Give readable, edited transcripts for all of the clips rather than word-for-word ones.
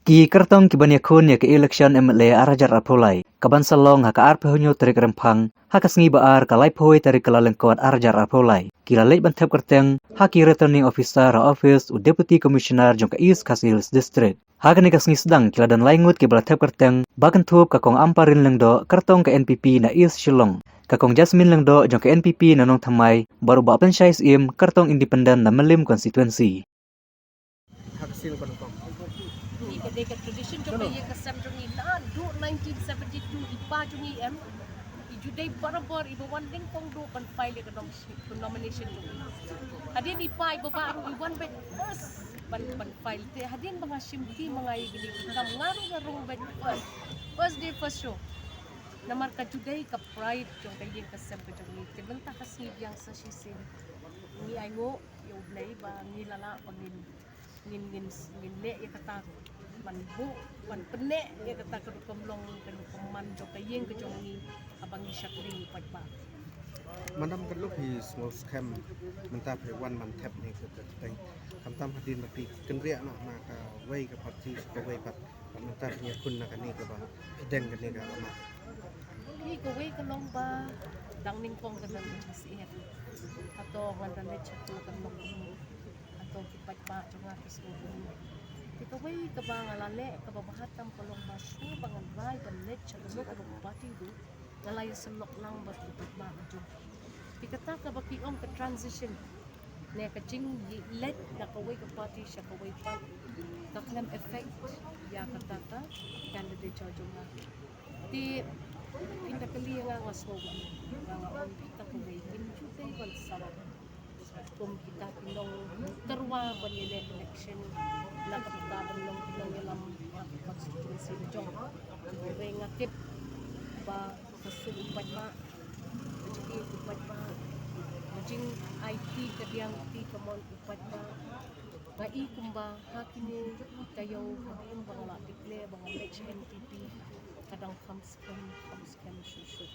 Ki kertong ki banyakun ya ke election MLA arajar apolai. Kaban salong haka arpe hunyo tarik rempang. Haka sengi baar kalai poi tarik kalalengkot arajar apolai. Kila late bantep kerteng. Haki returning officer office u deputy commissioner jong ke East Khasi District. Haka ni kasengi sedang kila dan laingut ke belatep kerteng. Bagan tup kakong amparin lengdo kertong ke NPP na East Shillong. Kakong Jasmine lengdo jong ke NPP na nong thamai baru bapen syais im kertong independen na melim konstituensi. Kedai tradition jom ye kesam jom ni na do 1972 ipa jom ni ijudai barabor ibu wanding pong do pan file ke nomination jom hadin ipa ibu baru iwan bet first pan file te hadin mga simti mga igili kita ngaru garong bet first day first show namar ka judai ka pride jom ye kesam jom ni tebenta kasih yang sa sisin ni ayo yo blay ba ni lala pangin ngin le ya kata manbu man penek ya kata kedukomlong kedukoman jo kayeng ke jong ni abang syakri pat ba Madam kalau di small scam mentah one man tap ni ke teng kamtam hadin mati kenria nak ka wei ke parti ke wei pat mentah punya kun nak ni ke ba deng ke ni ka lama ni ke wei ke long ba dang ning pong ke nang si atau ngan dan chatu kan long atau kipat ba jong atas ko kita wei ke bang alale ke babahatam kolong basu bangan bai banet chalo ko party do ngalay selok lang ba kipat ba jong pikata ka baki om ke transition ne ka jing let na ka wei ke party sya ka wei pa ka klam effect ya kata ka candidate jong di inda kali nga ngaso nga on kita ko wei din jute bal sawa kung kita pinong terwa banile election na kapitaban ng pinong ilang constituency na jong rengatip ba kasulipat ba jadi upat ba jing IT kadiyang ti kamon upat ba ngai kumba hakini kayo hadin bangala declare bangala HNPP kadang scam susu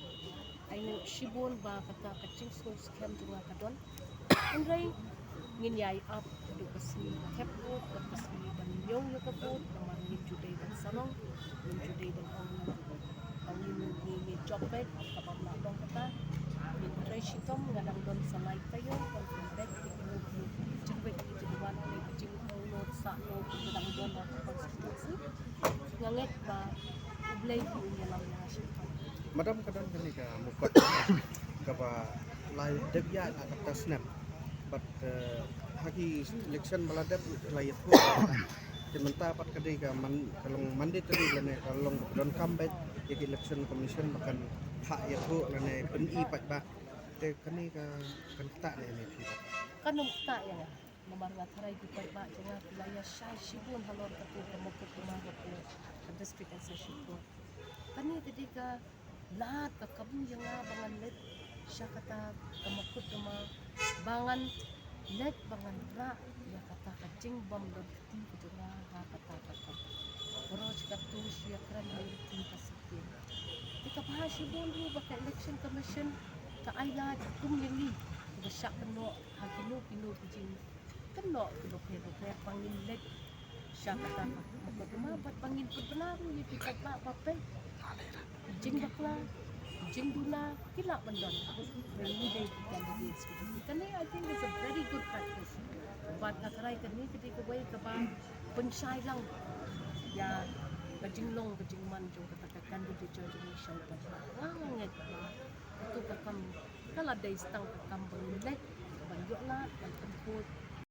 ay no shibon ba kata kaching scam tunga kadon Andai nginyai up do kasi kepo kasi banyong yo kapot naman ngin juday dan salong ngin juday dan ang ni job bed kapag na dong kata ngin try shitom ngadang don sa light kayo kung bed ikino jubay ito diwan ni jing note sa no ngadang don na constituency nganget ba ublay ko niya lang na shitom Madam kadang ni ka mukat ka ba lai debya atas snap but haki election maladap layat ko dimenta pat kadai ka man kalong mandatory lane kalong don comeback ya election commission makan hak ya ko lane pen pat ba te kani ka kan ta ne pi kanong ta ya namar nga taray di pat ba nga laya shy shibun halor ka po kamukot tumaga po sa district assessment ko kani tadi ka lahat ka kabun nga bangan let siya kata kamukot tuma bangan let bangan ra ya kata kacing bom dot ti ko nga ha kata pero siya tu siya kran hay ti pasikin tika pa shibun ru ba ka election commission ka ayla kum lili ba siya kano hakino pino kijing kano kilo kaya pangin let siya kata makot umabat pangin pagpalaro yung pikat pa papel jing bakla jing dula kila bandon really day candidates kani I think it's a very good practice but nakaray kani kiti ko way ka ba pensay lang ya kajing long kajing man jong kata candidate jong ni siya pa nganget ito ka kam kala days tang ka kam let banyo la pagput